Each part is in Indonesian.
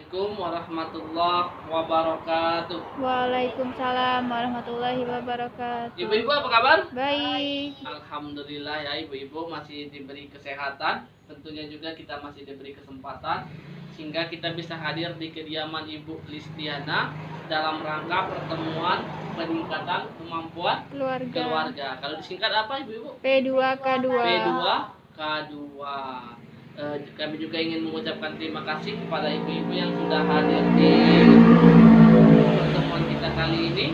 Assalamualaikum warahmatullahi wabarakatuh. Waalaikumsalam warahmatullahi wabarakatuh. Ibu-ibu apa kabar? Baik. Alhamdulillah ya, ibu-ibu masih diberi kesehatan. Tentunya juga kita masih diberi kesempatan sehingga kita bisa hadir di kediaman Ibu Listiana dalam rangka pertemuan peningkatan kemampuan keluarga. Kalau disingkat apa ibu-ibu? P2K2. P2K2. Kami juga ingin mengucapkan terima kasih kepada ibu-ibu yang sudah hadir di pertemuan kita kali ini.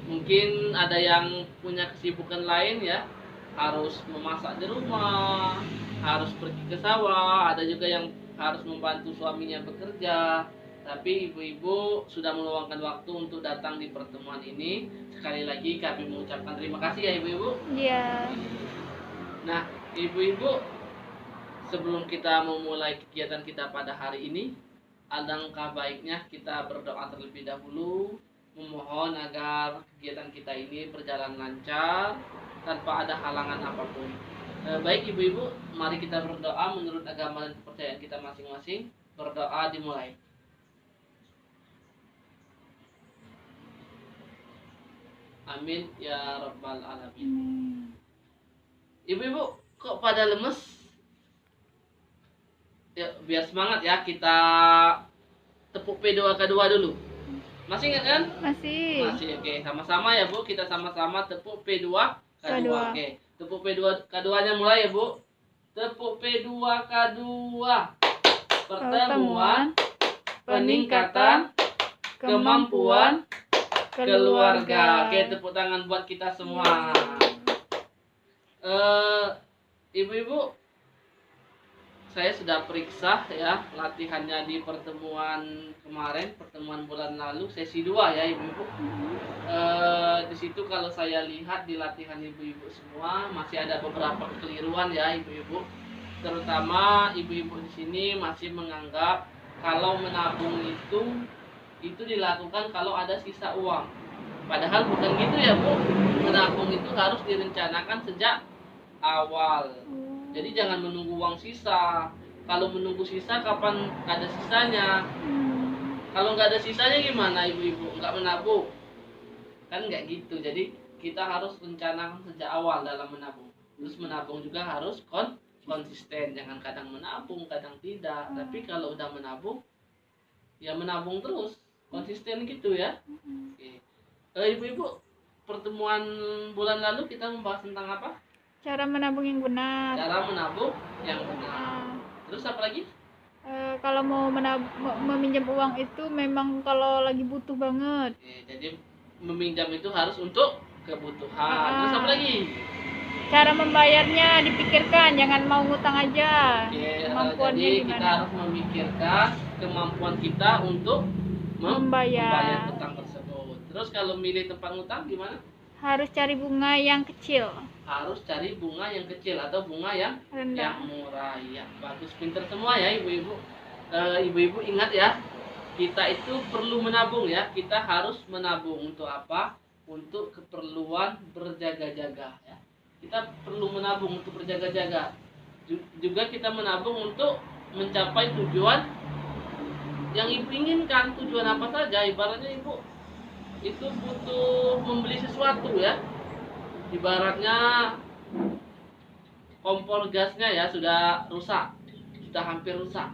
Mungkin ada yang punya kesibukan lain ya, harus memasak di rumah, harus pergi ke sawah, ada juga yang harus membantu suaminya bekerja. Tapi ibu-ibu sudah meluangkan waktu untuk datang di pertemuan ini. Sekali lagi kami mengucapkan terima kasih ya ibu-ibu. Iya. Nah, ibu-ibu, sebelum kita memulai kegiatan kita pada hari ini, alangkah baiknya kita berdoa terlebih dahulu, memohon agar kegiatan kita ini berjalan lancar tanpa ada halangan apapun. Baik ibu-ibu, mari kita berdoa menurut agama dan kepercayaan kita masing-masing. Berdoa dimulai. Amin ya rabbal alamin. Ibu-ibu kok pada lemes? Ya, biar semangat ya, kita tepuk P2K2 dulu. Masih ingat kan? Masih. Masih, oke. Sama-sama ya Bu, kita sama-sama tepuk P2K2. Oke, tepuk P2K2-nya mulai ya Bu. Tepuk P2K2. Pertemuan peningkatan kemampuan keluarga. Oke, tepuk tangan buat kita semua. Ibu-ibu, saya sudah periksa ya latihannya di pertemuan kemarin, pertemuan bulan lalu, sesi 2 ya ibu-ibu. Di situ kalau saya lihat di latihan ibu-ibu semua masih ada beberapa kekeliruan ya ibu-ibu. Terutama ibu-ibu di sini masih menganggap kalau menabung itu dilakukan kalau ada sisa uang. Padahal bukan gitu ya Bu. Menabung itu harus direncanakan sejak awal. Jadi jangan menunggu uang sisa. Kalau menunggu sisa, kapan ada sisanya? Kalau nggak ada sisanya gimana ibu-ibu? Nggak menabung? Kan nggak gitu. Jadi kita harus rencanakan sejak awal dalam menabung. Terus menabung juga harus konsisten. Jangan kadang menabung, kadang tidak. Tapi kalau udah menabung, ya menabung terus. Konsisten gitu ya. Oke. Ibu-ibu, pertemuan bulan lalu kita membahas tentang apa? Cara menabung yang benar. Cara menabung yang benar. Terus apa lagi? Kalau mau meminjam uang itu memang kalau lagi butuh banget. Jadi meminjam itu harus untuk kebutuhan. Terus apa lagi? Cara membayarnya dipikirkan, jangan mau ngutang aja. Kemampuannya jadi kita harus memikirkan kemampuan kita untuk membayar utang tersebut. Terus kalau milih tempat ngutang gimana? Harus cari bunga yang kecil. Harus cari bunga yang kecil atau bunga yang murah. Ya, bagus, pinter semua ya ibu-ibu. Ibu-ibu ingat ya, kita itu perlu menabung ya. Kita harus menabung untuk apa? Untuk keperluan berjaga-jaga ya. Kita perlu menabung untuk berjaga-jaga. Juga kita menabung untuk mencapai tujuan yang ibu inginkan. Tujuan apa saja? Ibaratnya ibu itu butuh membeli sesuatu ya. Ibaratnya kompor gasnya ya sudah rusak, sudah hampir rusak.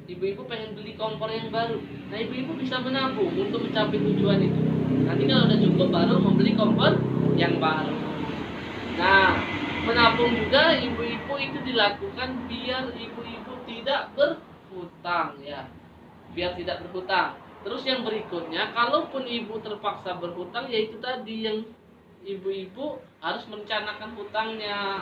Ibu-ibu pengen beli kompor yang baru. Nah ibu-ibu bisa menabung untuk mencapai tujuan itu. Nanti kalau udah cukup baru membeli kompor yang baru. Nah menabung juga ibu-ibu itu dilakukan biar ibu-ibu tidak berhutang ya. Biar tidak berhutang. Terus yang berikutnya, kalaupun ibu terpaksa berhutang, yaitu tadi yang ibu-ibu harus merencanakan hutangnya.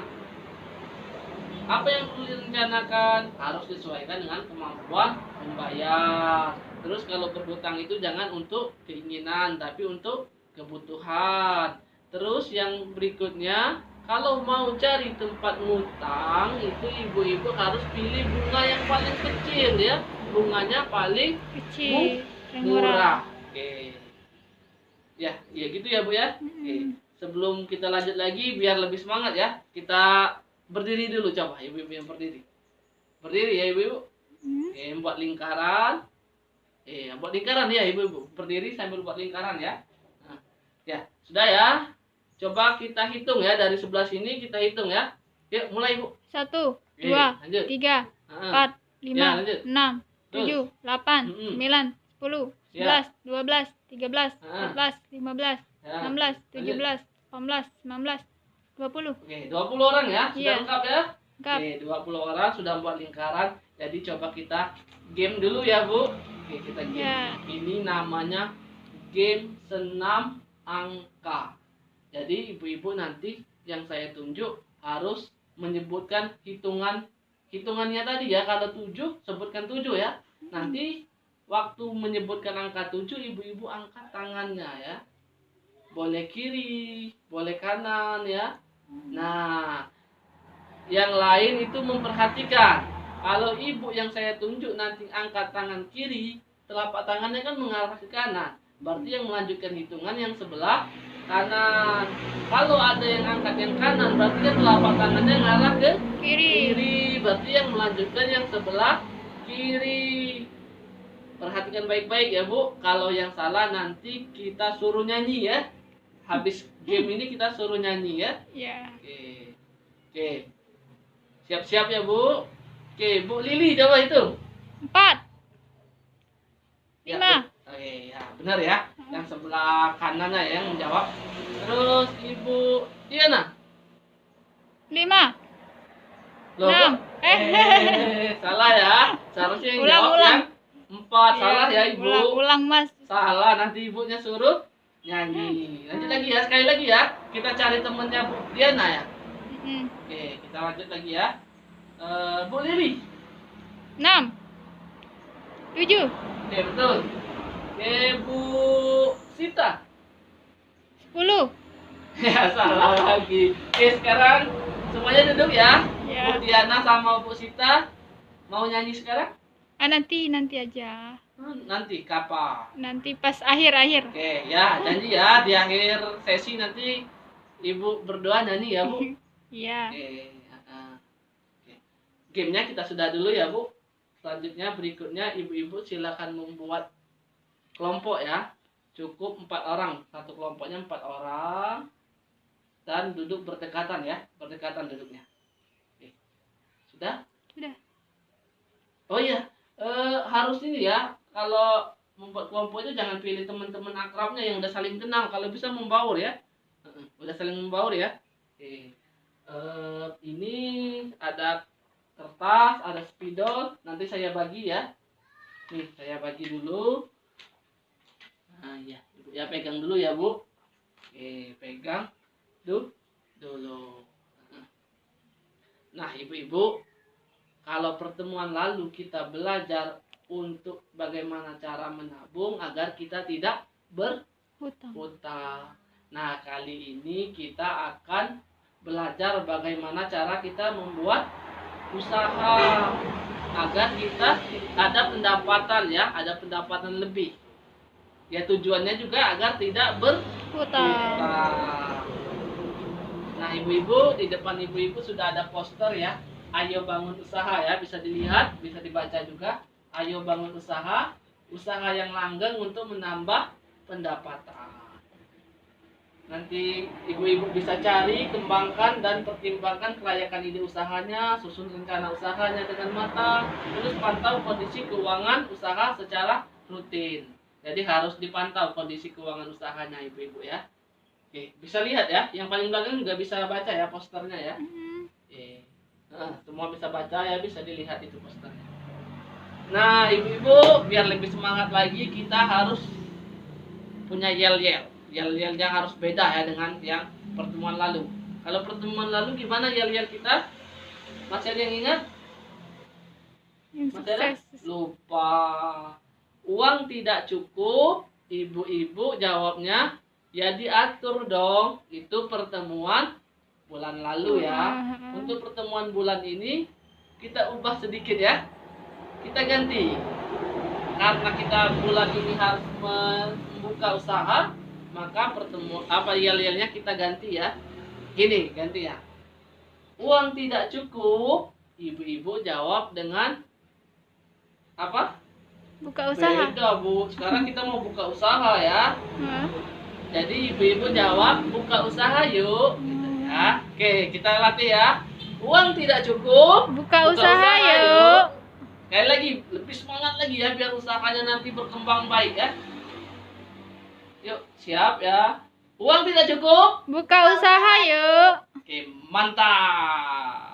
Apa yang perlu direncanakan? Harus disesuaikan dengan kemampuan membayar. Terus kalau berhutang itu jangan untuk keinginan, tapi untuk kebutuhan. Terus yang berikutnya, kalau mau cari tempat ngutang, itu ibu-ibu harus pilih bunga yang paling kecil ya. Bunganya paling kecil, murah. Oke. Ya gitu ya Bu ya. Oke. Sebelum kita lanjut lagi biar lebih semangat ya, kita berdiri dulu, coba ibu-ibu yang berdiri. Berdiri ya ibu-ibu. Oke, buat lingkaran. Buat lingkaran ya ibu-ibu. Berdiri sambil buat lingkaran ya. Nah, ya, sudah ya. Coba kita hitung ya, dari sebelah sini kita hitung ya. Yuk, mulai ibu. 1, Oke, 2, lanjut. 3, Heeh. 4, 5, Ya, lanjut. 6, Terus. 7, 8, Mm-mm. 9, 10, Ya. 11, 12, 13, Heeh. 14, 15, Ya. 16, Lanjut. 17, 18, 19, 20. Oke, 20 orang ya. Sudah Iya. lengkap ya? Lengkap. Oke, 20 orang sudah buat lingkaran. Jadi coba kita game dulu ya, Bu. Oke, kita game. Ya. Ini namanya game senam angka. Jadi ibu-ibu nanti yang saya tunjuk harus menyebutkan hitungannya tadi ya. Kalau 7 sebutkan 7 ya. Nanti waktu menyebutkan angka 7 ibu-ibu angkat tangannya ya. Boleh kiri, boleh kanan ya. Nah, yang lain itu memperhatikan. Kalau ibu yang saya tunjuk nanti angkat tangan kiri, telapak tangannya kan mengarah ke kanan. Berarti yang melanjutkan hitungan yang sebelah kanan. Kalau ada yang angkat yang kanan, berarti kan telapak tangannya mengarah ke kiri. Berarti yang melanjutkan yang sebelah kiri. Perhatikan baik-baik ya Bu. Kalau yang salah nanti kita suruh nyanyi ya. Habis game ini kita suruh nyanyi ya. Ya. Oke. Oke. Siap-siap ya, Bu. Oke, Bu Lili coba hitung. 4, Ya, 5. oke, ya, benar ya. Yang sebelah kanannya ya yang menjawab. Terus Ibu Diana. 5. Loh, Enam. kok? Salah ya. Seharusnya yang jawab Ulang. yang 4. Salah ya, Ibu. Ulang, Mas. Salah, nanti ibunya suruh nyanyi. Lanjut lagi ya, sekali lagi ya. Kita cari temennya Bu Diana ya. Oke, kita lanjut lagi ya. Bu Lili. 6, 7, Oke, betul. Oke, Bu Sita. 10. Ya, salah lagi. Oke, sekarang semuanya duduk ya. Ya. Bu Diana sama Bu Sita mau nyanyi sekarang? Nanti aja. Nanti kapan? Nanti pas akhir. Oke, ya, janji ya di akhir sesi nanti Ibu berdoa nyanyi ya, Bu. Iya. Oke. Gamenya kita sudah dulu ya Bu. Selanjutnya berikutnya ibu-ibu silakan membuat kelompok ya. Cukup 4 orang. Satu kelompoknya 4 orang. Dan duduk berdekatan ya. Berdekatan duduknya. Oke. Sudah? Sudah. Oh iya. Harus ini ya. Kalau membuat kelompok itu jangan pilih teman-teman akrabnya yang udah saling kenal. Kalau bisa membaur ya. Udah saling membaur ya. Oke. Ini ada kertas, ada spidol, nanti saya bagi ya. Nih, saya bagi dulu. Nah, ya, Ibu ya pegang dulu ya, Bu. Oke, pegang dulu. Nah, Ibu-ibu, kalau pertemuan lalu kita belajar untuk bagaimana cara menabung agar kita tidak berhutang. Nah, kali ini kita akan belajar bagaimana cara kita membuat usaha agar kita ada pendapatan ya, ada pendapatan lebih. Ya tujuannya juga agar tidak berhutang. Nah, ibu-ibu, di depan ibu-ibu sudah ada poster ya. Ayo bangun usaha ya, bisa dilihat, bisa dibaca juga. Ayo bangun usaha, usaha yang langgeng untuk menambah pendapatan. Nanti ibu-ibu bisa cari, kembangkan, dan pertimbangkan kelayakan ide usahanya, susun rencana usahanya dengan matang, terus pantau kondisi keuangan usaha secara rutin. Jadi harus dipantau kondisi keuangan usahanya ibu-ibu ya. Oke, bisa lihat ya, yang paling belakang juga bisa baca ya posternya ya. Oke. Nah, semua bisa baca ya, bisa dilihat itu posternya. Nah, ibu-ibu, biar lebih semangat lagi, kita harus punya yel-yel. Yel-yelnya harus beda ya dengan yang pertemuan lalu. Kalau pertemuan lalu gimana yel-yel kita? Masih ada yang ingat? Masih ada? Lupa. Uang tidak cukup, ibu-ibu jawabnya, ya diatur dong. Itu pertemuan bulan lalu ya. Untuk pertemuan bulan ini, kita ubah sedikit ya. Kita ganti. Karena kita bulan ini harus membuka usaha, maka yel-yelnya kita ganti ya. Gini, ganti ya. Uang tidak cukup, ibu-ibu jawab dengan apa? Buka usaha. Beda, Bu. Sekarang kita mau buka usaha ya. Hah? Jadi ibu-ibu jawab buka usaha yuk. Gitu ya. Oke, kita latih ya. Uang tidak cukup. Buka usaha yuk. Sekali lagi, lebih semangat lagi ya biar usahanya nanti berkembang baik ya. Yuk, siap ya. Uang tidak cukup. Buka usaha yuk. Oke, mantap.